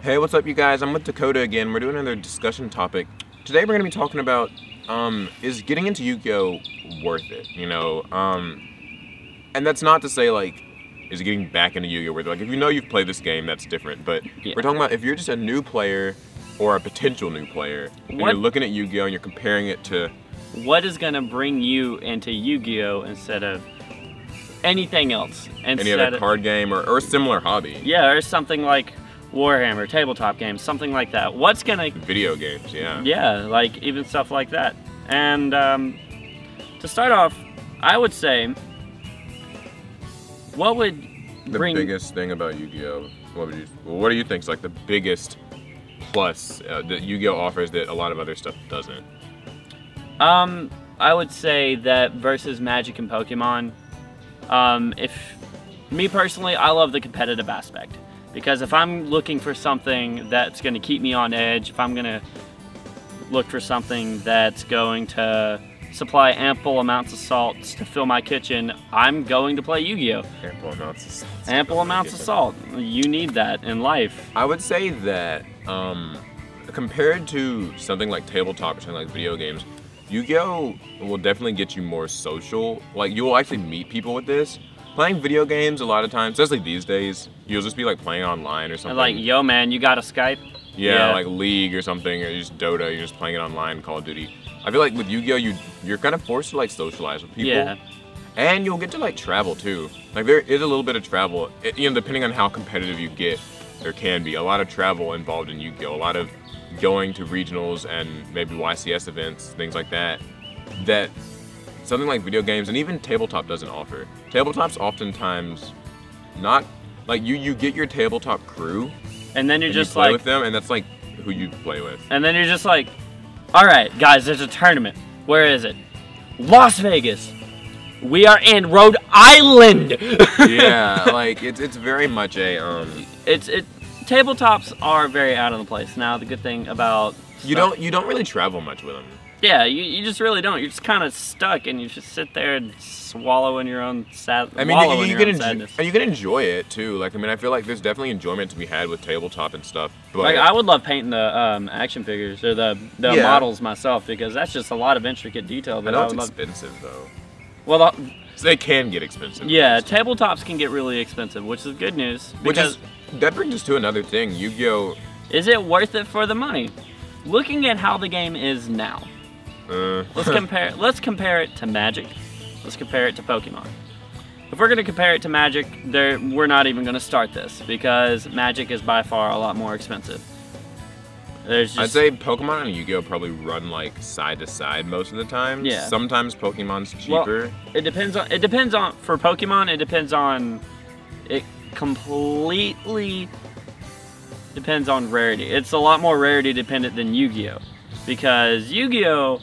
Hey, what's up, you guys? I'm with Dakota again. We're doing another discussion topic. Today we're going to be talking about, is getting into Yu-Gi-Oh! Worth it? You know, and that's not to say, like, is getting back into Yu-Gi-Oh! Worth it? Like, if you know you've played this game, that's different. But we're talking about if you're just a new player or a potential new player, and you're looking at Yu-Gi-Oh! And you're comparing it to... What is going to bring you into Yu-Gi-Oh! Instead of anything else? Any other card game or similar hobby. Yeah, or something like Warhammer, tabletop games, something like that. What's gonna... Video games, yeah. Yeah, like even stuff like that. And to start off, I would say, what would bring... The biggest thing about Yu-Gi-Oh! What do you think is like the biggest plus that Yu-Gi-Oh! Offers that a lot of other stuff doesn't? I would say that versus Magic and Pokemon, me personally, I love the competitive aspect. Because if I'm looking for something that's going to keep me on edge, if I'm going to look for something that's going to supply ample amounts of salts to fill my kitchen, I'm going to play Yu-Gi-Oh! Ample amounts of salt. Ample amounts of salt. You need that in life. I would say that compared to something like tabletop or something like video games, Yu-Gi-Oh! Will definitely get you more social. Like, you will actually meet people with this. Playing video games, a lot of times, especially these days, you'll just be like playing online or something. And like, yo man, you got a Skype? Yeah, like League or something, or just Dota, you're just playing it online, Call of Duty. I feel like with Yu-Gi-Oh! You're kind of forced to like socialize with people. Yeah. And you'll get to like travel too. Like there is a little bit of travel, you know, depending on how competitive you get, there can be a lot of travel involved in Yu-Gi-Oh! A lot of going to regionals and maybe YCS events, things like that, that something like video games and even tabletop doesn't offer. Tabletop's oftentimes not, like you get your tabletop crew, and then you're just you play like with them, and that's like who you play with. And then you're just like, all right, guys, there's a tournament. Where is it? Las Vegas. We are in Rhode Island. Yeah, like it's very much a tabletops are very out of the place. Now the good thing about you don't really travel much with them. Yeah, you just really don't. You're just kind of stuck, and you just sit there and swallow in your own sadness. I mean, you can enjoy it too. Like, I mean, I feel like there's definitely enjoyment to be had with tabletop and stuff. But like, I would love painting the action figures or the models myself, because that's just a lot of intricate detail. That I would love. Expensive though. Well, so they can get expensive. Yeah, tabletops can get really expensive, which is good news. That brings us to another thing. Yu-Gi-Oh! Is it worth it for the money? Looking at how the game is now. Let's compare it to Magic. Let's compare it to Pokemon. If we're going to compare it to Magic, we're not even going to start this, because Magic is by far a lot more expensive. I'd say Pokemon and Yu-Gi-Oh! Probably run like side to side most of the time. Yeah. Sometimes Pokemon's cheaper. Well, it depends on for Pokemon. It completely depends on rarity. It's a lot more rarity dependent than Yu-Gi-Oh! Because Yu-Gi-Oh!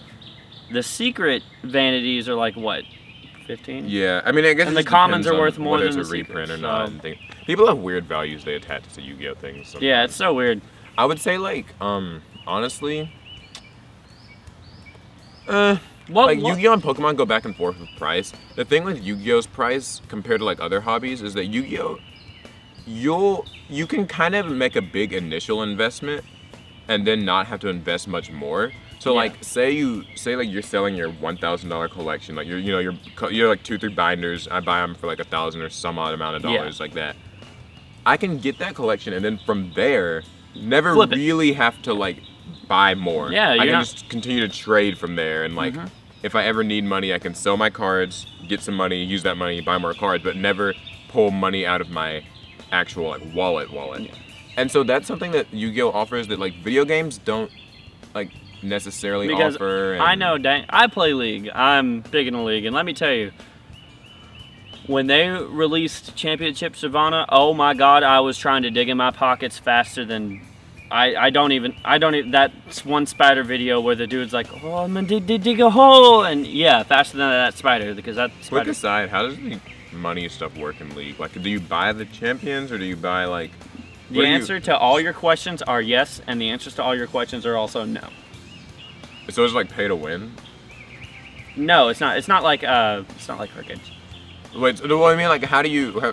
The secret vanities are like, what, 15? Yeah, I mean, I guess and the commons are worth more than the reprint secrets, or not. People have weird values they attach to Yu-Gi-Oh! Things. Sometimes. Yeah, it's so weird. I would say, like, honestly, like Yu-Gi-Oh! And Pokemon go back and forth with price. The thing with Yu-Gi-Oh!'s price compared to like other hobbies is that Yu-Gi-Oh! You can kind of make a big initial investment and then not have to invest much more. So like, say like you're selling your $1,000 collection, like you're like 2-3 binders. I buy them for like $1,000 or some odd amount of dollars like that. I can get that collection, and then from there, never really have to like buy more. Yeah, I can just continue to trade from there, and like if I ever need money, I can sell my cards, get some money, use that money, buy more cards, but never pull money out of my actual like wallet. Yeah. And so that's something that Yu-Gi-Oh! Offers that like video games don't like necessarily offer. I know, I play League. I'm big in the League, and let me tell you, when they released Championship Savannah, oh my God, I was trying to dig in my pockets faster than I don't even. That's one spider video where the dude's like, oh, I'm gonna dig a hole, and yeah, faster than that spider, because that spider. Quick aside, how does the money stuff work in League? Like, do you buy the champions, or do you buy like? The answer to all your questions are yes, and the answers to all your questions are also no. So it's like pay to win? No, it's not. It's not like cricket. Wait, so, well, I mean, like,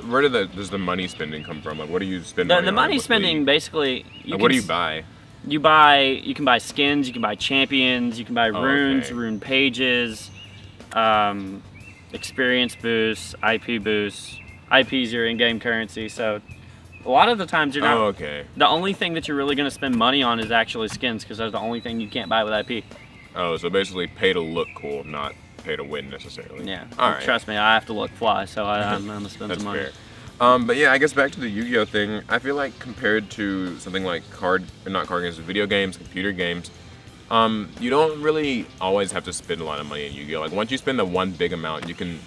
where does the money spending come from? Like, what do you spend money on? The money spending, basically, what do you buy? You can buy skins, you can buy champions, you can buy runes, rune pages, experience boosts, IP boosts. IP is your in-game currency, so a lot of the times you're not. Oh, okay. The only thing that you're really going to spend money on is actually skins, because that's the only thing you can't buy with IP. Oh, so basically pay to look cool, not pay to win necessarily. Yeah. All right. Trust me, I have to look fly, so I'm gonna spend some money. Fair. But yeah, I guess back to the Yu-Gi-Oh thing. I feel like compared to something like not card games, video games, computer games, you don't really always have to spend a lot of money in Yu-Gi-Oh. Like once you spend the one big amount, you can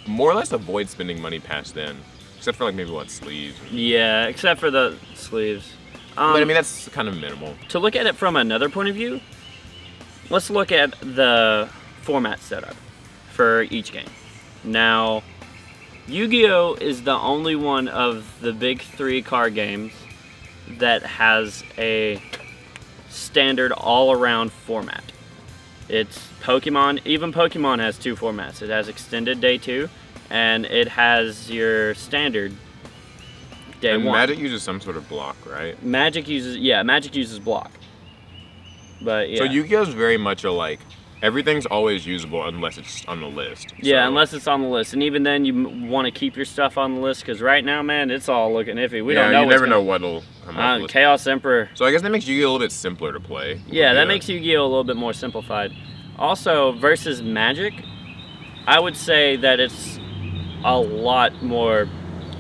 more or less avoid spending money past then, except for like maybe sleeves. Yeah, except for the sleeves. But I mean that's kind of minimal. To look at it from another point of view, let's look at the format setup for each game. Now, Yu-Gi-Oh is the only one of the big 3 card games that has a standard all-around format. It's Pokemon. Even Pokemon has 2 formats. It has Extended Day 2, and it has your standard Day 1. Magic uses some sort of block, right? Magic uses block. But yeah. So Yu-Gi-Oh is very much a everything's always usable unless it's on the list. Yeah, so. Unless it's on the list, and even then you want to keep your stuff on the list because right now, man, it's all looking iffy. We don't know. You never know what'll come up. Chaos Emperor. So I guess that makes Yu-Gi-Oh a little bit simpler to play. Yeah, that makes Yu-Gi-Oh a little bit more simplified. Also, versus Magic, I would say that it's a lot more,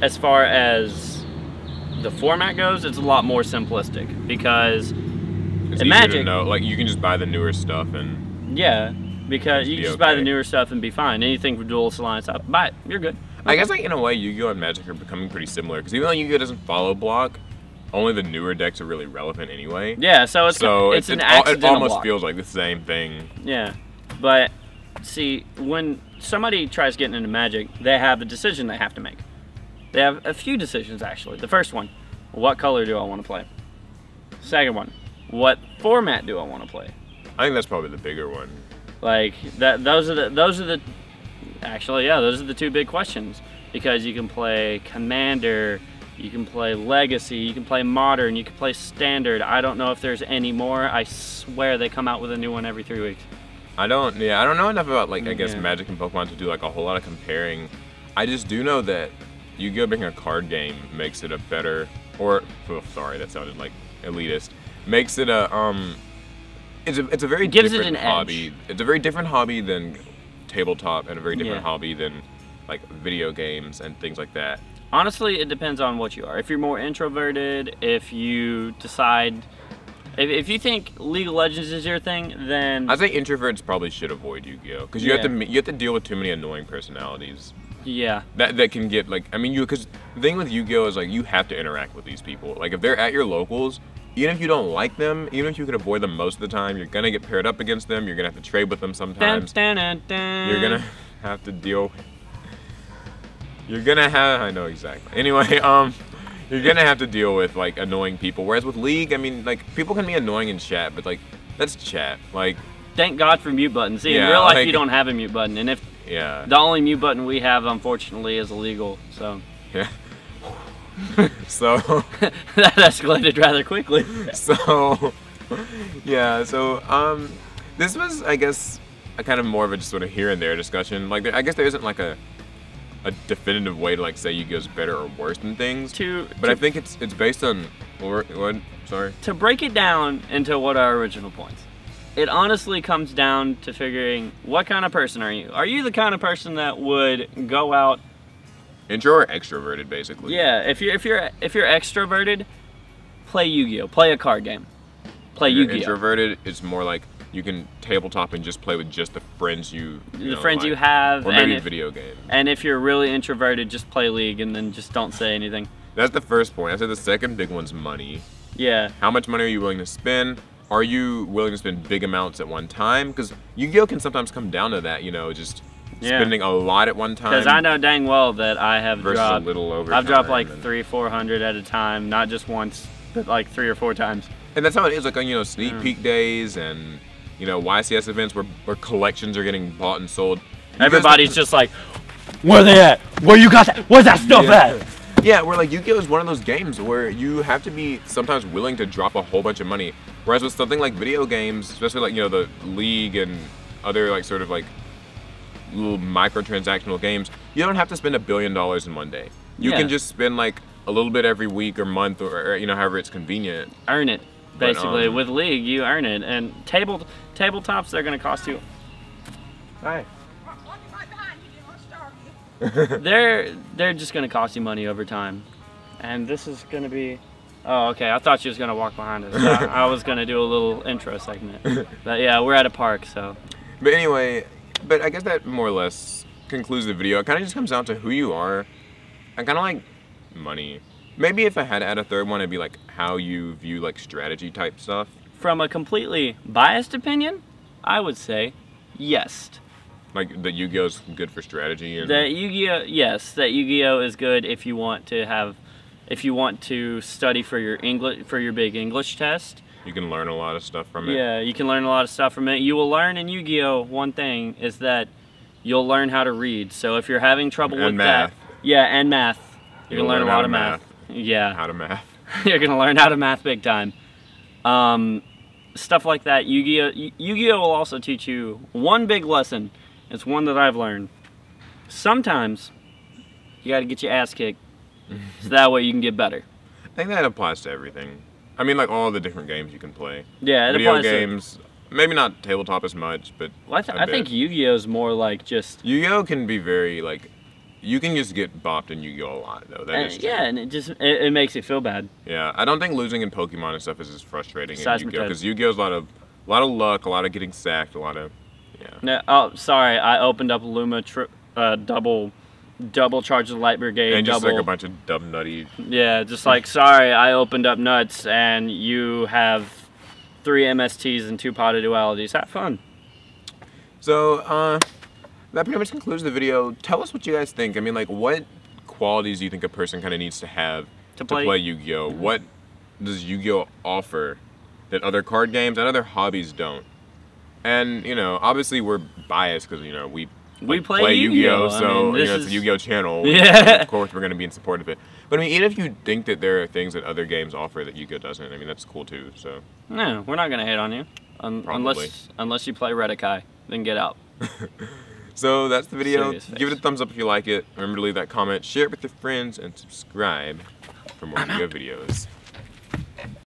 as far as the format goes, it's a lot more simplistic because it's in Magic, to know. Like you can just buy the newer stuff and. Yeah, because you can just buy the newer stuff and be fine. Anything from Duelist Alliance up, buy it. You're good. I guess in a way, Yu-Gi-Oh and Magic are becoming pretty similar because even though Yu-Gi-Oh doesn't follow block, only the newer decks are really relevant anyway. Yeah, so it's an accidental it almost block. feels like the same thing. Yeah, but see, when somebody tries getting into Magic, they have a decision they have to make. They have a few decisions actually. The first one, what color do I want to play? Second one, what format do I want to play? I think that's probably the bigger one. Like those are the those are the 2 big questions because you can play Commander, you can play Legacy, you can play Modern, you can play Standard. I don't know if there's any more. I swear they come out with a new one every 3 weeks. I don't know enough about I guess Magic and Pokemon to do a whole lot of comparing. I just do know that Yu-Gi-Oh being a card game makes it a better sorry, that sounded elitist. Makes it a It's a very different hobby. It's a very different hobby than tabletop and a very different hobby than video games and things like that. Honestly, it depends on what you are. If you're more introverted, if you decide, if you think League of Legends is your thing, then I think introverts probably should avoid Yu-Gi-Oh because you have to deal with too many annoying personalities. Yeah. That can get because the thing with Yu-Gi-Oh is you have to interact with these people. If they're at your locals. Even if you don't like them, even if you could avoid them most of the time, you're gonna get paired up against them. You're gonna have to trade with them sometimes. You're gonna have to deal. I know exactly. Anyway, you're gonna have to deal with annoying people. Whereas with League, I mean, people can be annoying in chat, but that's chat. Thank God for mute buttons. See, in real life, you don't have a mute button, and the only mute button we have, unfortunately, is illegal. So. Yeah. So that escalated rather quickly. So yeah, this was I guess a kind of more of a just sort of here and there discussion. I guess there isn't a definitive way to say Yu-Gi-Oh's better or worse than things. But I think it's based on what? Sorry. To break it down into what our original points. It honestly comes down to figuring what kind of person are you? Are you the kind of person that would go out? Intro or extroverted, basically. Yeah, if you're extroverted, play Yu-Gi-Oh. Play a card game. Play Yu-Gi-Oh. Introverted, it's more you can tabletop and just play with just the friends you have, or maybe video games. And if you're really introverted, just play League and then just don't say anything. That's the first point. I said the second big one's money. Yeah. How much money are you willing to spend? Are you willing to spend big amounts at one time? Because Yu-Gi-Oh can sometimes come down to that, just. Spending a lot at one time. Because I know dang well that I have dropped. A little over. I've dropped 300-400 at a time, not just once, but 3 or 4 times. And that's how it is. Sneak peek days and YCS events where collections are getting bought and sold. Everybody's just Where are they at? Where you got that? Where's that stuff at? Yeah, where like Yu-Gi-Oh is one of those games where you have to be sometimes willing to drop a whole bunch of money. Whereas with something like video games, especially like, you know, the League and other like sort of like little microtransactional games, you don't have to spend $1 billion in one day. You can just spend like a little bit every week or month or you know, however it's convenient. Earn it, basically. With League, you earn it. And tabletops, they're gonna cost you. Hi. They're just gonna cost you money over time. And this is gonna be. Oh, okay. I thought she was gonna walk behind us. I was gonna do a little intro segment. But yeah, we're at a park, so. But anyway, but I guess that more or less concludes the video. It kind of just comes down to who you are, and kind of like money. Maybe if I had to add a third one, it'd be like how you view like strategy type stuff. From a completely biased opinion, I would say yes. Like that Yu-Gi-Oh's good for strategy and that Yu-Gi-Oh, yes, that Yu-Gi-Oh is good if you want to study for your big English test. You can learn a lot of stuff from it. Yeah, you can learn a lot of stuff from it. You will learn in Yu-Gi-Oh one thing is that you'll learn how to read. So if you're having trouble with math. that, yeah, and math, you're gonna learn a lot of math. Yeah, how to math. You're gonna learn how to math big time. Stuff like that. Yu-Gi-Oh will also teach you one big lesson. It's one that I've learned. Sometimes you got to get your ass kicked, so that way you can get better. I think that applies to everything. I mean, like all the different games you can play. Yeah, it video applies games. Maybe not tabletop as much, but well, I think Yu-Gi-Oh is more like just. Yu-Gi-Oh can be very like, you can just get bopped in Yu-Gi-Oh a lot though. That is true. Yeah, and it makes you feel bad. Yeah, I don't think losing in Pokemon and stuff is as frustrating as Yu-Gi-Oh Seismitoad. because Yu-Gi-Oh's a lot of luck, a lot of getting sacked, a lot of. Yeah. No, oh, sorry. I opened up Luma double charge the light brigade. And just like a bunch of dumb nutty. Yeah, just like sorry, I opened up nuts and you have 3 MSTs and 2 potted dualities. Have fun. So that pretty much concludes the video. Tell us what you guys think. I mean, like, what qualities do you think a person kind of needs to have to play Yu-Gi-Oh? What does Yu-Gi-Oh offer that other card games and other hobbies don't? And, you know, obviously we're biased because, you know, we play Yu-Gi-Oh, so, you know, it's a Yu-Gi-Oh channel. Yeah. Of course, we're going to be in support of it. But, I mean, even if you think that there are things that other games offer that Yu-Gi-Oh doesn't, I mean, that's cool, too, so. No, we're not going to hate on you. Unless you play Redakai, then get out. So, that's the video. Serious Give it a thumbs up if you like it. Remember to leave that comment, share it with your friends, and subscribe for more Yu-Gi-Oh videos.